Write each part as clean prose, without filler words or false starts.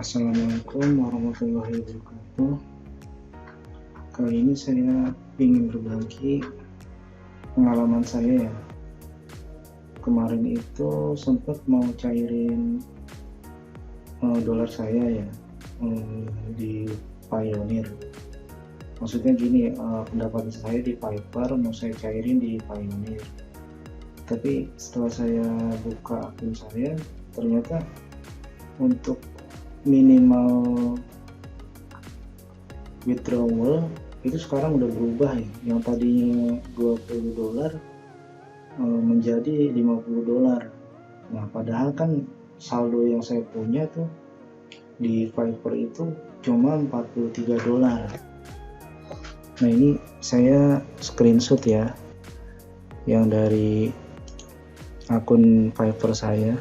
Assalamualaikum warahmatullahi wabarakatuh. Kali ini saya ingin berbagi pengalaman saya ya. Kemarin itu sempat mau cairin dolar saya ya di Pioneer. Maksudnya gini, pendapatan saya di Piper mau saya cairin di Pioneer. Tapi setelah saya buka akun saya, ternyata untuk minimal withdrawal itu sekarang udah berubah ya, yang tadinya $20 menjadi $50. Nah, padahal kan saldo yang saya punya tuh di Viper itu cuma $43. Nah, ini saya screenshot ya, yang dari akun Viper saya.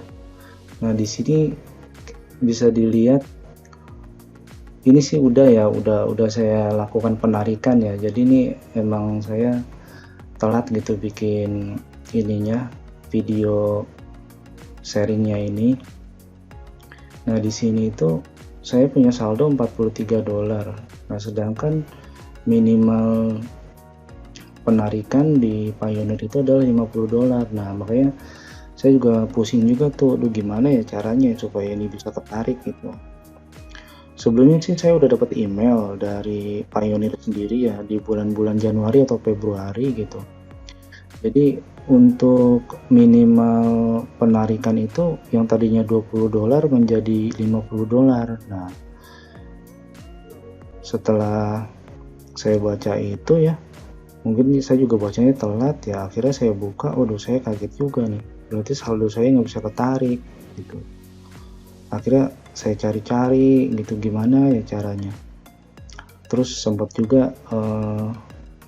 Nah, di sini bisa dilihat ini sih udah saya lakukan penarikan ya. Jadi ini emang saya telat gitu bikin ininya, video sharingnya ini. Nah, di sini itu saya punya saldo $43. Nah, sedangkan minimal penarikan di Pioneer itu adalah $50. Nah, makanya saya juga pusing juga tuh, gimana ya caranya supaya ini bisa ketarik gitu. Sebelumnya sih saya udah dapat email dari Pioneer sendiri ya, di bulan-bulan Januari atau Februari gitu. Jadi untuk minimal penarikan itu yang tadinya $20 menjadi $50. Nah, setelah saya baca itu ya, mungkin saya juga bacanya telat ya, akhirnya saya buka, waduh saya kaget juga nih, berarti saldo saya nggak bisa ketarik gitu. Akhirnya saya cari-cari gitu gimana ya caranya, terus sempat juga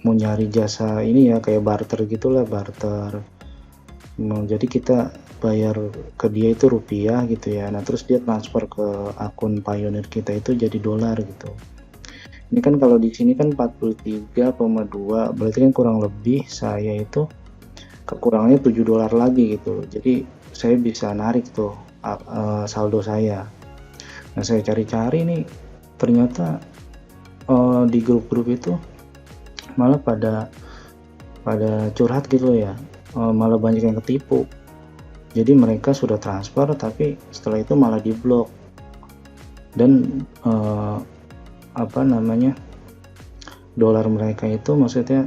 mau nyari jasa ini ya, kayak barter gitulah, barter. Jadi kita bayar ke dia itu rupiah gitu ya, nah terus dia transfer ke akun Pioneer kita itu jadi dolar gitu. Ini kan kalau di sini kan 43,2, berarti kan kurang lebih saya itu kekurangannya $7 lagi gitu. Jadi saya bisa narik tuh saldo saya. Nah, saya cari-cari nih, ternyata di grup-grup itu malah pada curhat gitu ya, malah banyak yang ketipu. Jadi mereka sudah transfer tapi setelah itu malah diblok, dan dolar mereka itu, maksudnya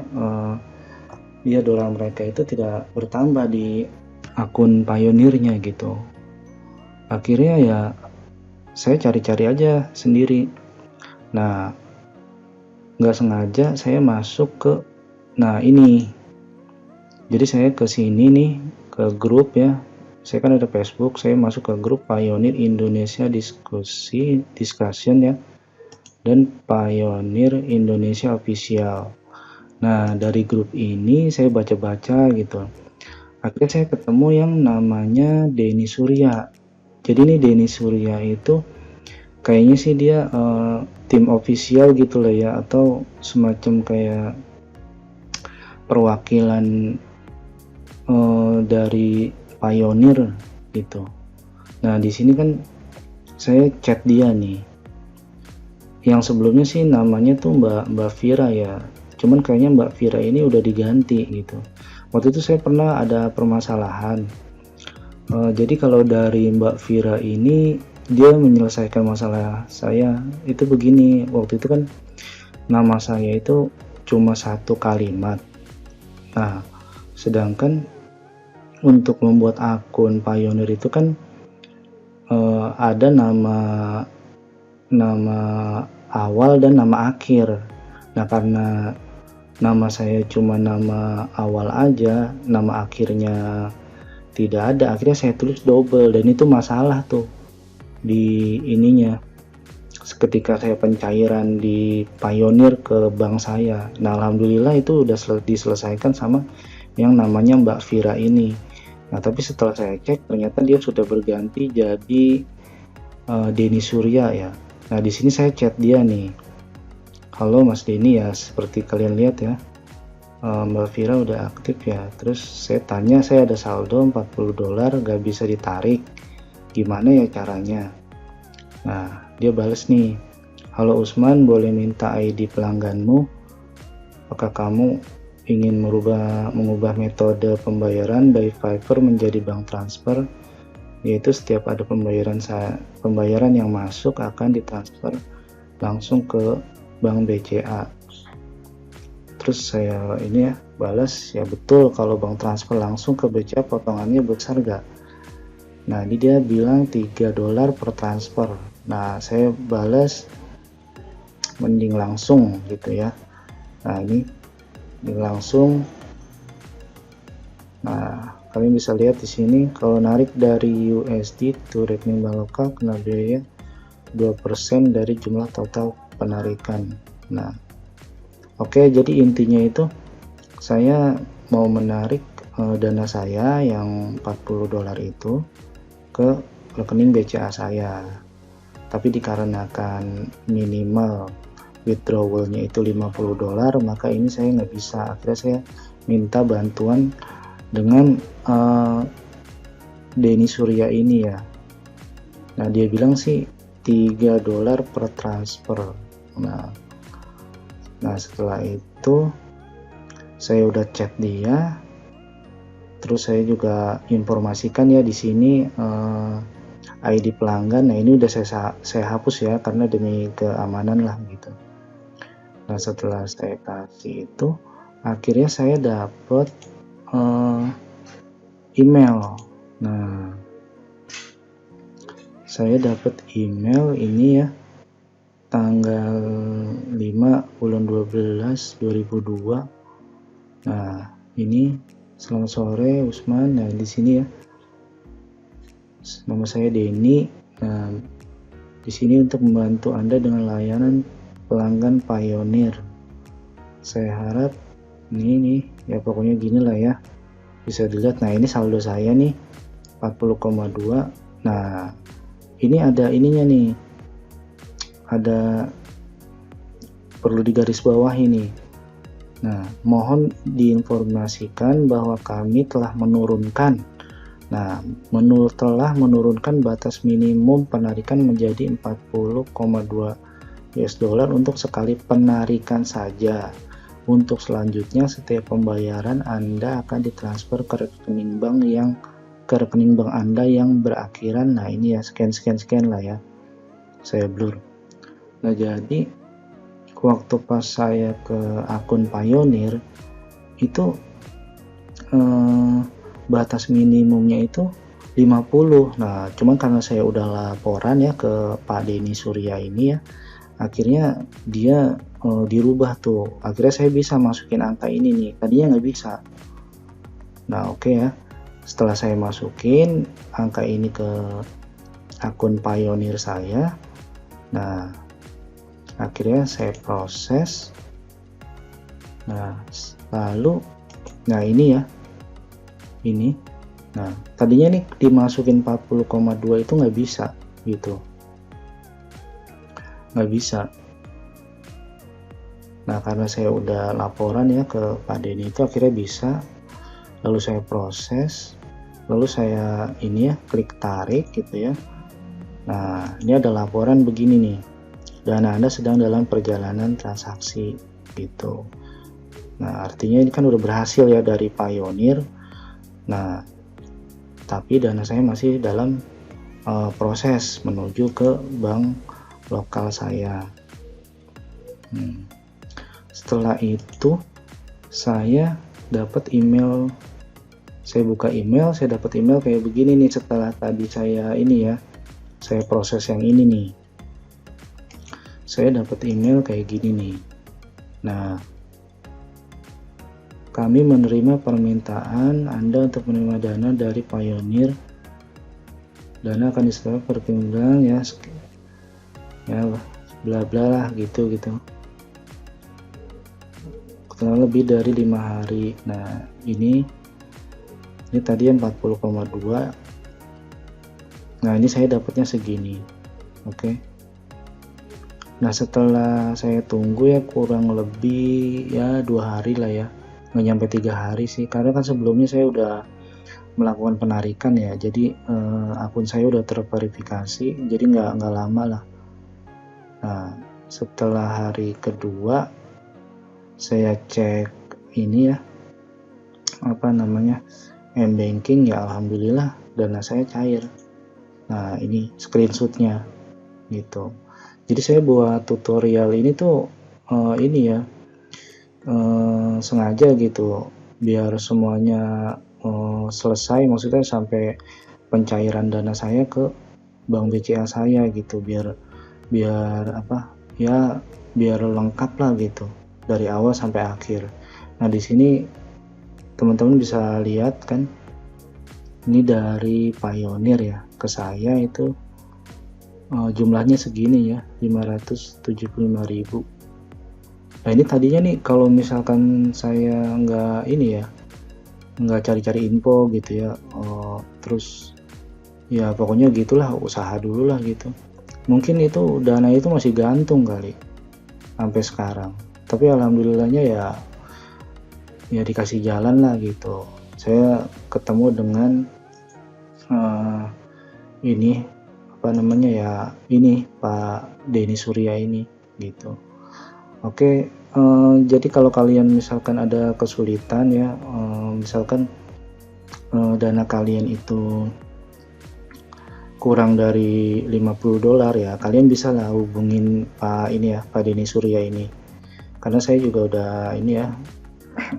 dolar mereka itu tidak bertambah di akun Pioneernya gitu. Akhirnya ya saya cari-cari aja sendiri. Nah, nggak sengaja saya masuk ke ini. Jadi saya ke sini nih, ke grup ya. Saya kan ada Facebook, saya masuk ke grup Pioneer Indonesia Discussion ya, dan Pioneer Indonesia Official. Nah, dari grup ini saya baca-baca gitu. Akhirnya saya ketemu yang namanya Denny Surya. Jadi ini Denny Surya itu kayaknya sih dia tim official gitu lah ya, atau semacam kayak perwakilan dari Pioneer gitu. Nah, di sini kan saya chat dia nih. Yang sebelumnya sih namanya tuh Mbak Vira ya, cuman kayaknya Mbak Vira ini udah diganti gitu. Waktu itu saya pernah ada permasalahan. Jadi kalau dari Mbak Vira ini, dia menyelesaikan masalah saya itu begini. Waktu itu kan nama saya itu cuma satu kalimat. Nah, sedangkan untuk membuat akun Pioneer itu kan ada nama awal dan nama akhir. Nah, karena nama saya cuma nama awal aja, nama akhirnya tidak ada, akhirnya saya tulis double, dan itu masalah tuh di ininya ketika saya pencairan di Pioneer ke bank saya. Nah, alhamdulillah itu udah diselesaikan sama yang namanya Mbak Vira ini. Nah, tapi setelah saya cek ternyata dia sudah berganti jadi Denny Surya ya. Nah, di sini saya chat dia nih, halo Mas Denny ya, seperti kalian lihat ya, Mbak Vira udah aktif ya. Terus saya tanya, saya ada saldo $40 gak bisa ditarik, gimana ya caranya. Nah, dia bales nih, halo Usman, boleh minta ID pelangganmu? Apakah kamu ingin mengubah metode pembayaran dari Fiverr menjadi bank transfer, yaitu setiap ada pembayaran yang masuk akan ditransfer langsung ke bank BCA. Terus saya ini ya balas, ya betul, kalau bank transfer langsung ke BCA potongannya besar gak? Nah ini dia bilang $3 per transfer. Nah saya balas mending langsung gitu ya. Nah ini langsung. Nah kalian bisa lihat di sini kalau narik dari USD to rekening bank lokal kena biaya 2% dari jumlah total penarikan. Nah oke, jadi intinya itu saya mau menarik dana saya yang $40 itu ke rekening BCA saya, tapi dikarenakan minimal withdrawalnya itu $50, maka ini saya nggak bisa. Akhirnya saya minta bantuan dengan Denny Surya ini ya. Nah dia bilang sih $3 per transfer. Nah setelah itu saya udah chat dia, terus saya juga informasikan ya di sini ID pelanggan. Nah ini udah saya hapus ya karena demi keamanan lah gitu. Nah setelah saya kasih itu, akhirnya saya dapat email. Nah saya dapat email ini ya, tanggal 5 bulan 12 2002. Nah ini, selamat sore Usman. Nah di sini ya nama saya Denny. Nah di sini untuk membantu Anda dengan layanan pelanggan Pioneer. Saya harap ini nih ya, pokoknya gini lah ya, bisa dilihat. Nah ini saldo saya nih 40,2. Nah ini ada ininya nih, ada perlu digaris bawah ini. Nah mohon diinformasikan bahwa kami telah menurunkan batas minimum penarikan menjadi 40,2 US dollar untuk sekali penarikan saja. Untuk selanjutnya setiap pembayaran Anda akan ditransfer ke rekening bank Anda yang berakhiran, nah ini ya sekian lah ya, saya blur. Nah jadi waktu pas saya ke akun Pioneer itu batas minimumnya itu 50. Nah cuman karena saya udah laporan ya ke Pak Denny Surya ini ya, akhirnya dia dirubah tuh. Akhirnya saya bisa masukin angka ini nih, tadinya nggak bisa. Nah oke ya, setelah saya masukin angka ini ke akun Pioneer saya, nah akhirnya saya proses. Nah lalu ini ya, ini. Nah tadinya nih dimasukin 40,2 itu nggak bisa gitu, nggak bisa. Nah karena saya udah laporan ya ke Pak Denny itu, akhirnya bisa. Lalu saya proses, lalu saya ini ya klik tarik gitu ya. Nah ini ada laporan begini nih, dana Anda sedang dalam perjalanan transaksi gitu. Nah artinya ini kan udah berhasil ya dari Pioneer. Nah tapi dana saya masih dalam proses menuju ke bank lokal saya. Setelah itu saya dapat email, saya buka email, saya dapat email kayak begini nih. Setelah tadi saya ini ya, saya proses yang ini nih, saya dapat email kayak gini nih. Nah kami menerima permintaan Anda untuk menerima dana dari Pioneer. Dana akan disetor per bulan ya bla bla lah gitu kurang lebih dari 5 hari. Nah ini tadi yang 40,2. Nah ini saya dapatnya segini. Oke. Nah setelah saya tunggu ya kurang lebih ya 2 hari lah ya, nggak nyampe 3 hari sih, karena kan sebelumnya saya udah melakukan penarikan ya, jadi akun saya udah terverifikasi, jadi nggak lama lah Nah, setelah hari kedua saya cek ini ya, apa namanya, m-banking, ya alhamdulillah dana saya cair. Nah, ini screenshotnya gitu. Jadi saya buat tutorial ini tuh ini ya, sengaja gitu biar semuanya selesai, maksudnya sampai pencairan dana saya ke bank BCA saya gitu, biar apa ya, biar lengkap lah gitu dari awal sampai akhir. Nah, di sini teman-teman bisa lihat kan, ini dari Pioneer ya ke saya itu jumlahnya segini ya, 575.000. Nah, ini tadinya nih kalau misalkan saya nggak ini ya, nggak cari-cari info gitu ya, terus ya pokoknya gitulah, usaha dulu lah gitu, mungkin itu dana itu masih gantung kali sampai sekarang. Tapi alhamdulillahnya ya dikasih jalan lah gitu. Saya ketemu dengan ini apa namanya ya, ini Pak Denny Surya ini gitu. Oke, jadi kalau kalian misalkan ada kesulitan ya, misalkan dana kalian itu kurang dari 50 dolar ya, kalian bisa lah hubungin Pak ini ya, Pak Denny Surya ini. Karena saya juga udah ini ya,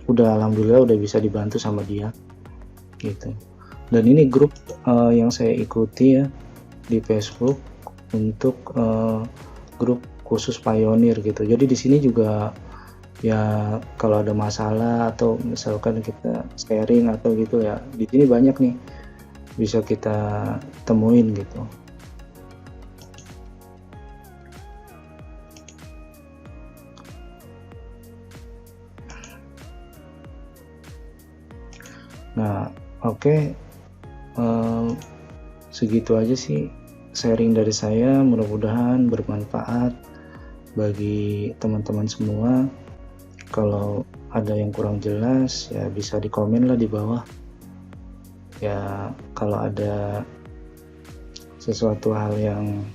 udah alhamdulillah udah bisa dibantu sama dia gitu. Dan ini grup yang saya ikuti ya di Facebook untuk grup khusus Pioneer gitu. Jadi di sini juga ya kalau ada masalah atau misalkan kita sharing atau gitu ya, di sini banyak nih bisa kita temuin gitu. Nah, oke, segitu aja sih sharing dari saya, mudah-mudahan bermanfaat bagi teman-teman semua. Kalau ada yang kurang jelas ya bisa dikomen lah di bawah ya. Kalau ada sesuatu hal yang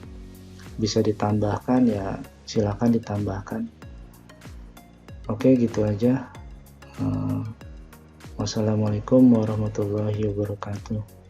bisa ditambahkan ya silakan ditambahkan. Oke, gitu aja. Wassalamualaikum warahmatullahi wabarakatuh.